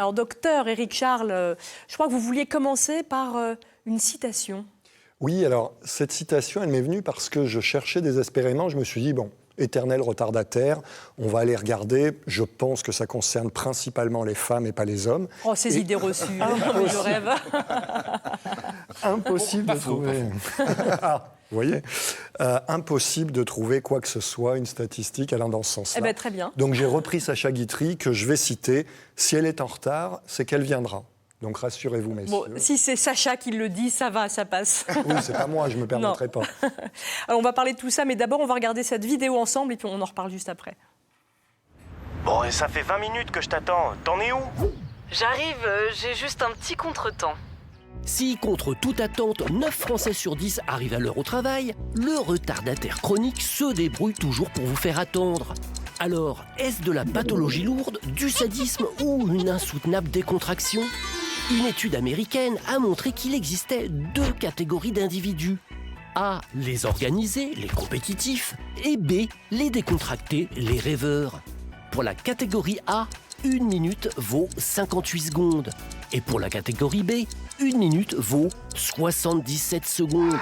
Alors, docteur Éric Charles, je crois que vous vouliez commencer par une citation. Oui, alors cette citation, elle m'est venue parce que je cherchais désespérément. Je me suis dit, bon, éternel retardataire, on va aller regarder. Je pense que ça concerne principalement les femmes et pas les hommes. Oh, ces idées reçues, je rêve. Impossible de trouver. Vous voyez, impossible de trouver quoi que ce soit, une statistique allant dans ce sens-là. Eh bien, très bien. Donc j'ai repris Sacha Guitry, que je vais citer. Si elle est en retard, c'est qu'elle viendra. Donc rassurez-vous, messieurs. Bon, si c'est Sacha qui le dit, ça va, ça passe. Oui, c'est pas moi, je me permettrai pas. Alors on va parler de tout ça, mais d'abord on va regarder cette vidéo ensemble et puis on en reparle juste après. Bon, et ça fait 20 minutes que je t'attends. T'en es où? J'arrive, j'ai juste un petit contretemps. Si, contre toute attente, 9 Français sur 10 arrivent à l'heure au travail, le retardataire chronique se débrouille toujours pour vous faire attendre. Alors, est-ce de la pathologie lourde, du sadisme ou une insoutenable décontraction? Une étude américaine a montré qu'il existait 2 catégories d'individus. A, les organisés, les compétitifs, et B, les décontractés, les rêveurs. Pour la catégorie A, 1 minute vaut 58 secondes. Et pour la catégorie B, 1 minute vaut 77 secondes.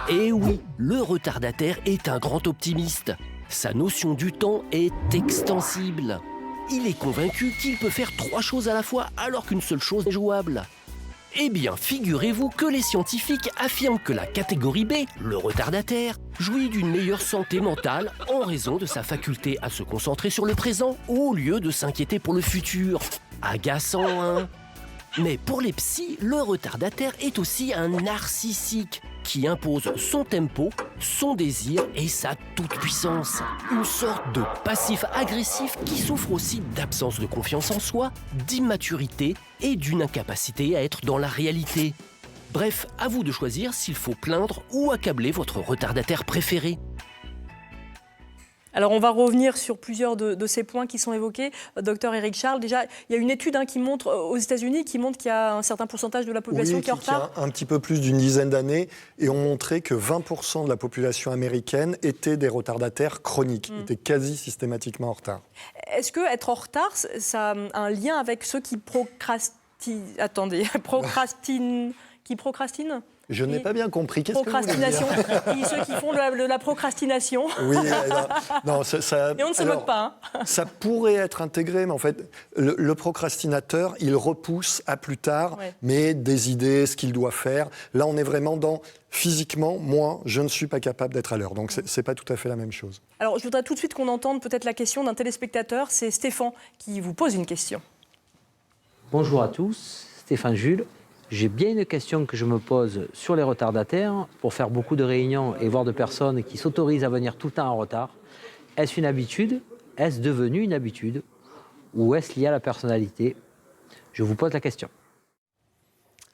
Et oui, le retardataire est un grand optimiste. Sa notion du temps est extensible. Il est convaincu qu'il peut faire 3 choses à la fois alors qu'une seule chose est jouable. Eh bien, figurez-vous que les scientifiques affirment que la catégorie B, le retardataire, jouit d'une meilleure santé mentale en raison de sa faculté à se concentrer sur le présent au lieu de s'inquiéter pour le futur. Agaçant, hein? Mais pour les psys, le retardataire est aussi un narcissique qui impose son tempo, son désir et sa toute-puissance. Une sorte de passif agressif qui souffre aussi d'absence de confiance en soi, d'immaturité et d'une incapacité à être dans la réalité. Bref, à vous de choisir s'il faut plaindre ou accabler votre retardataire préféré. Alors on va revenir sur plusieurs de ces points qui sont évoqués. Docteur Éric Charles, déjà, il y a une étude qui montre, aux États-Unis, qui montre qu'il y a un certain pourcentage de la population qui est en retard. Qui a un petit peu plus d'une dizaine d'années, et ont montré que 20% de la population américaine étaient des retardataires chroniques, étaient quasi systématiquement en retard. Est-ce que être en retard, ça a un lien avec ceux qui procrastinent? Je n'ai pas bien compris. Qu'est-ce procrastination. Que vous voulez dire? Ceux qui font de la procrastination. Oui, non, ça, et on ne se moque pas. Hein. Ça pourrait être intégré, mais en fait, le procrastinateur, il repousse à plus tard, mais des idées, ce qu'il doit faire. Là, on est vraiment dans physiquement, moi, je ne suis pas capable d'être à l'heure. Donc, c'est pas tout à fait la même chose. Alors, je voudrais tout de suite qu'on entende peut-être la question d'un téléspectateur. C'est Stéphane qui vous pose une question. Bonjour à tous, Stéphane Jules. J'ai bien une question que je me pose sur les retardataires. Pour faire beaucoup de réunions et voir de personnes qui s'autorisent à venir tout le temps en retard, est-ce une habitude? Est-ce devenu une habitude? Ou est-ce lié à la personnalité? Je vous pose la question.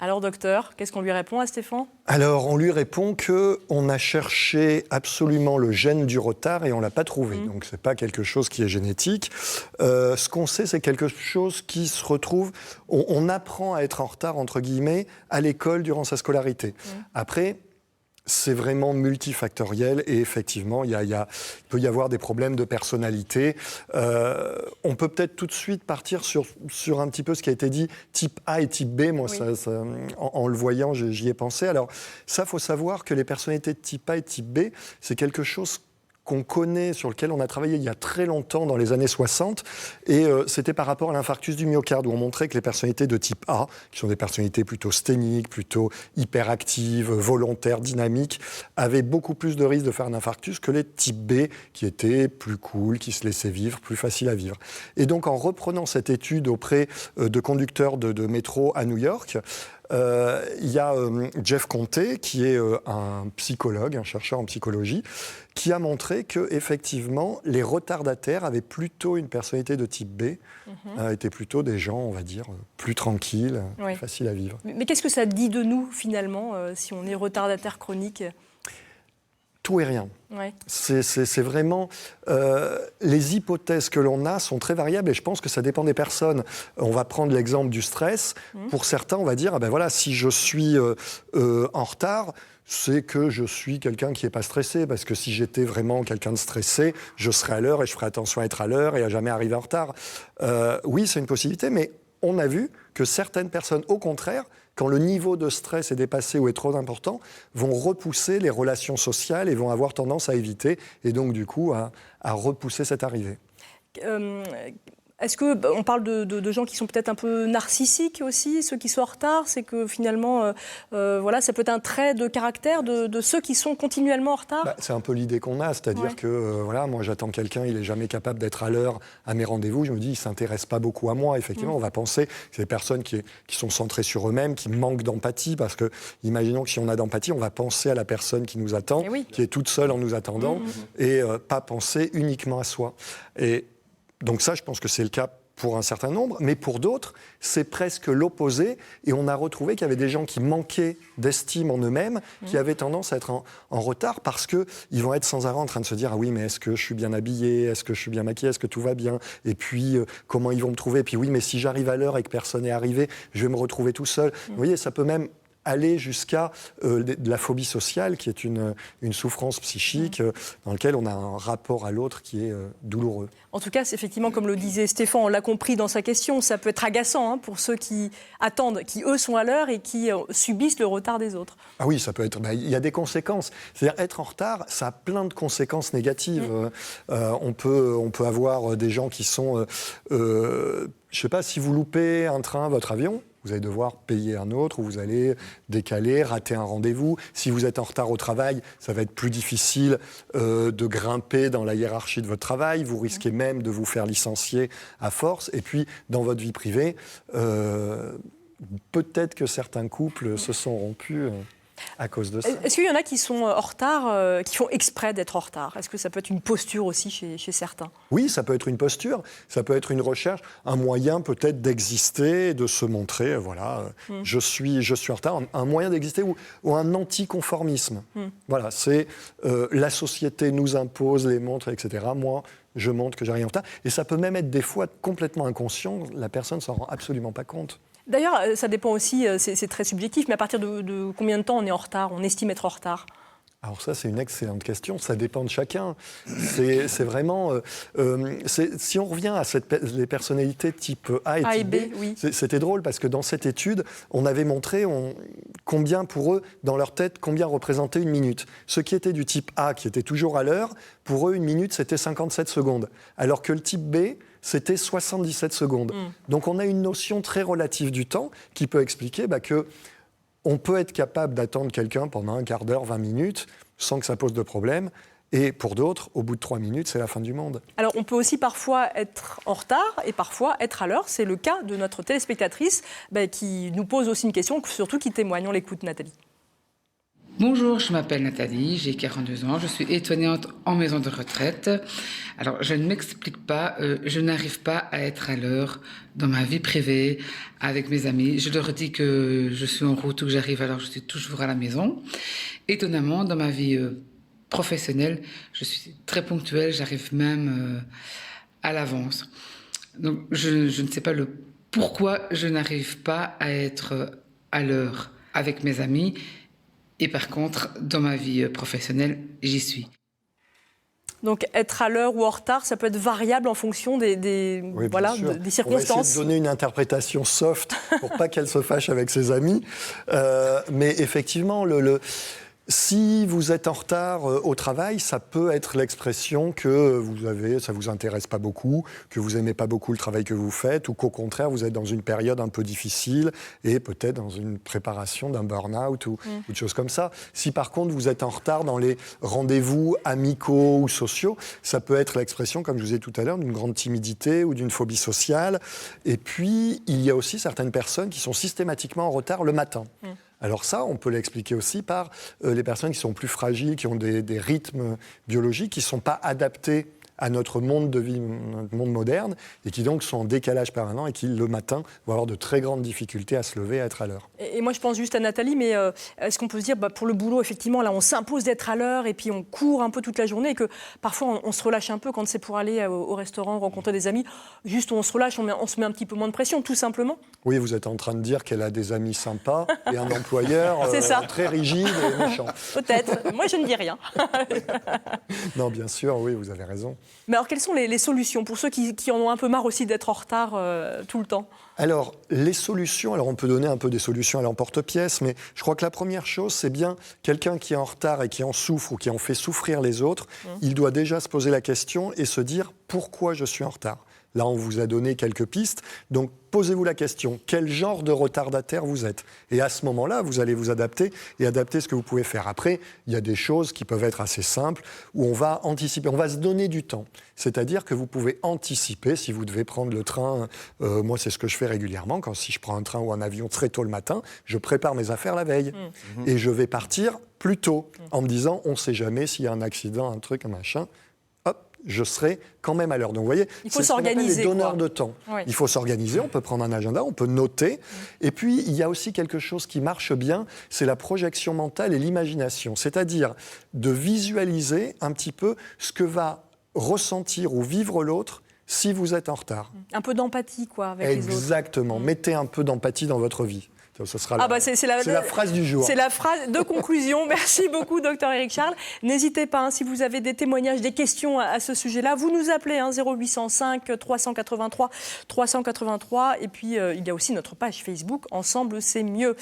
Alors, docteur, qu'est-ce qu'on lui répond à Stéphane? Alors, on lui répond qu'on a cherché absolument le gène du retard et on ne l'a pas trouvé. Donc, ce n'est pas quelque chose qui est génétique. Ce qu'on sait, c'est quelque chose qui se retrouve... On apprend à être en retard, entre guillemets, à l'école durant sa scolarité. Après... c'est vraiment multifactoriel et effectivement, il peut y avoir des problèmes de personnalité. On peut peut-être tout de suite partir sur un petit peu ce qui a été dit, type A et type B. Moi, en le voyant, j'y ai pensé. Alors, ça, il faut savoir que les personnalités de type A et type B, c'est quelque chose qu'on connaît, sur lequel on a travaillé il y a très longtemps, dans les années 60, et c'était par rapport à l'infarctus du myocarde, où on montrait que les personnalités de type A, qui sont des personnalités plutôt sténiques, plutôt hyperactives, volontaires, dynamiques, avaient beaucoup plus de risques de faire un infarctus que les type B, qui étaient plus cool, qui se laissaient vivre, plus faciles à vivre. Et donc, en reprenant cette étude auprès de conducteurs de métro à New York, il y a Jeff Conte, qui est un psychologue, un chercheur en psychologie, qui a montré qu'effectivement, les retardataires avaient plutôt une personnalité de type B, étaient plutôt des gens, on va dire, plus tranquilles, plus faciles à vivre. Mais qu'est-ce que ça dit de nous, finalement, si on est retardataire chronique ? Tout et rien. C'est vraiment... les hypothèses que l'on a sont très variables et je pense que ça dépend des personnes. On va prendre l'exemple du stress. Pour certains, on va dire, ah ben voilà, si je suis en retard, c'est que je suis quelqu'un qui n'est pas stressé, parce que si j'étais vraiment quelqu'un de stressé, je serais à l'heure et je ferais attention à être à l'heure et à jamais arriver en retard. Oui, c'est une possibilité, mais on a vu que certaines personnes, au contraire, quand le niveau de stress est dépassé ou est trop important, vont repousser les relations sociales et vont avoir tendance à éviter, et donc du coup à repousser cette arrivée. Est-ce qu'on parle de gens qui sont peut-être un peu narcissiques aussi, ceux qui sont en retard? C'est que finalement, voilà, ça peut être un trait de caractère de ceux qui sont continuellement en retard? C'est un peu l'idée qu'on a, c'est-à-dire que voilà, moi j'attends quelqu'un, il n'est jamais capable d'être à l'heure à mes rendez-vous, je me dis, il ne s'intéresse pas beaucoup à moi. Effectivement, on va penser que c'est des personnes qui sont centrées sur eux-mêmes, qui manquent d'empathie, parce que, imaginons que si on a d'empathie, on va penser à la personne qui nous attend, qui est toute seule en nous attendant, et pas penser uniquement à soi. Et donc ça, je pense que c'est le cas pour un certain nombre, mais pour d'autres, c'est presque l'opposé. Et on a retrouvé qu'il y avait des gens qui manquaient d'estime en eux-mêmes, qui avaient tendance à être en retard parce qu'ils vont être sans arrêt en train de se dire « Ah oui, mais est-ce que je suis bien habillé? Est-ce que je suis bien maquillé? Est-ce que tout va bien? Et puis, comment ils vont me trouver? Et puis oui, mais si j'arrive à l'heure et que personne n'est arrivé, je vais me retrouver tout seul. » Vous voyez, ça peut même aller jusqu'à de la phobie sociale, qui est une souffrance psychique dans laquelle on a un rapport à l'autre qui est douloureux. En tout cas, c'est effectivement, comme le disait Stéphane, on l'a compris dans sa question, ça peut être agaçant pour ceux qui attendent, qui eux sont à l'heure et qui subissent le retard des autres. Ah oui, ça peut être. Il y a des conséquences. C'est-à-dire être en retard, ça a plein de conséquences négatives. On peut avoir des gens qui sont, je ne sais pas, si vous loupez un train, votre avion, vous allez devoir payer un autre, ou vous allez décaler, rater un rendez-vous. Si vous êtes en retard au travail, ça va être plus difficile de grimper dans la hiérarchie de votre travail. Vous risquez même de vous faire licencier à force. Et puis, dans votre vie privée, peut-être que certains couples se sont rompus à cause de ça. Est-ce qu'il y en a qui sont en retard, qui font exprès d'être en retard? Est-ce que ça peut être une posture aussi chez certains? Oui, ça peut être une posture, ça peut être une recherche, un moyen peut-être d'exister, de se montrer, voilà, je suis en retard, un moyen d'exister ou un anticonformisme. Voilà, c'est la société nous impose les montres, etc. Moi, je montre que j'arrive en retard. Et ça peut même être des fois complètement inconscient, la personne ne s'en rend absolument pas compte. D'ailleurs, ça dépend aussi, c'est très subjectif, mais à partir de combien de temps on est en retard, on estime être en retard? Alors ça, c'est une excellente question. Ça dépend de chacun. C'est vraiment... si on revient à les personnalités type A et type B, oui. C'était drôle parce que dans cette étude, on avait montré combien pour eux, dans leur tête, combien représentait une minute. Ceux qui étaient du type A, qui étaient toujours à l'heure, pour eux, une minute, c'était 57 secondes. Alors que le type B, c'était 77 secondes. Donc on a une notion très relative du temps qui peut expliquer que on peut être capable d'attendre quelqu'un pendant un quart d'heure, 20 minutes, sans que ça pose de problème. Et pour d'autres, au bout de 3 minutes, c'est la fin du monde. Alors, on peut aussi parfois être en retard et parfois être à l'heure. C'est le cas de notre téléspectatrice qui nous pose aussi une question, surtout qui témoigne. On l'écoute, Nathalie. Bonjour, je m'appelle Nathalie, j'ai 42 ans, je suis aide-soignante en maison de retraite. Alors, je ne m'explique pas, je n'arrive pas à être à l'heure dans ma vie privée, avec mes amis. Je leur dis que je suis en route ou que j'arrive, alors je suis toujours à la maison. Étonnamment, dans ma vie professionnelle, je suis très ponctuelle, j'arrive même à l'avance. Donc, je ne sais pas le pourquoi je n'arrive pas à être à l'heure avec mes amis. Et par contre, dans ma vie professionnelle, j'y suis. Donc, être à l'heure ou en retard, ça peut être variable en fonction des circonstances. On va essayer de donner une interprétation soft pour pas qu'elle se fâche avec ses amis. Mais effectivement, si vous êtes en retard au travail, ça peut être l'expression que ça vous intéresse pas beaucoup, que vous aimez pas beaucoup le travail que vous faites, ou qu'au contraire, vous êtes dans une période un peu difficile et peut-être dans une préparation d'un burn-out ou de choses comme ça. Si par contre, vous êtes en retard dans les rendez-vous amicaux ou sociaux, ça peut être l'expression, comme je vous ai dit tout à l'heure, d'une grande timidité ou d'une phobie sociale. Et puis, il y a aussi certaines personnes qui sont systématiquement en retard le matin. Alors ça, on peut l'expliquer aussi par les personnes qui sont plus fragiles, qui ont des rythmes biologiques qui ne sont pas adaptés à notre monde de vie, notre monde moderne, et qui donc sont en décalage permanent et qui, le matin, vont avoir de très grandes difficultés à se lever, à être à l'heure. Et moi, je pense juste à Nathalie, mais est-ce qu'on peut se dire, pour le boulot, effectivement, là, on s'impose d'être à l'heure et puis on court un peu toute la journée et que parfois, on se relâche un peu quand c'est pour aller au restaurant, rencontrer des amis. Juste, on se relâche, on se met un petit peu moins de pression, tout simplement. Oui, vous êtes en train de dire qu'elle a des amis sympas et un employeur très rigide et méchant. Peut-être. Moi, je ne dis rien. Non, bien sûr, oui, vous avez raison. Mais alors, quelles sont les solutions pour ceux qui en ont un peu marre aussi d'être en retard tout le temps ? Alors, les solutions, on peut donner un peu des solutions à l'emporte-pièce, mais je crois que la première chose, c'est bien quelqu'un qui est en retard et qui en souffre ou qui en fait souffrir les autres, il doit déjà se poser la question et se dire pourquoi je suis en retard. Là, on vous a donné quelques pistes. Donc, posez-vous la question, quel genre de retardataire vous êtes ? Et à ce moment-là, vous allez vous adapter et adapter ce que vous pouvez faire. Après, il y a des choses qui peuvent être assez simples où on va anticiper, on va se donner du temps. C'est-à-dire que vous pouvez anticiper si vous devez prendre le train. Moi, c'est ce que je fais régulièrement. Si je prends un train ou un avion très tôt le matin, je prépare mes affaires la veille. Et je vais partir plus tôt en me disant, on ne sait jamais s'il y a un accident, un truc, un machin. Je serai quand même à l'heure. Donc, vous voyez, il faut s'organiser. Les donneurs de temps. Oui. Il faut s'organiser, on peut prendre un agenda, on peut noter. Et puis, il y a aussi quelque chose qui marche bien, c'est la projection mentale et l'imagination. C'est-à-dire de visualiser un petit peu ce que va ressentir ou vivre l'autre si vous êtes en retard. Un peu d'empathie, quoi, avec les autres. Exactement. Mettez un peu d'empathie dans votre vie. Ce sera c'est la phrase du jour. C'est la phrase de conclusion. Merci beaucoup, Dr Éric Charles. N'hésitez pas, si vous avez des témoignages, des questions à ce sujet-là, vous nous appelez 0805 383 383. Et puis, il y a aussi notre page Facebook, Ensemble, c'est mieux.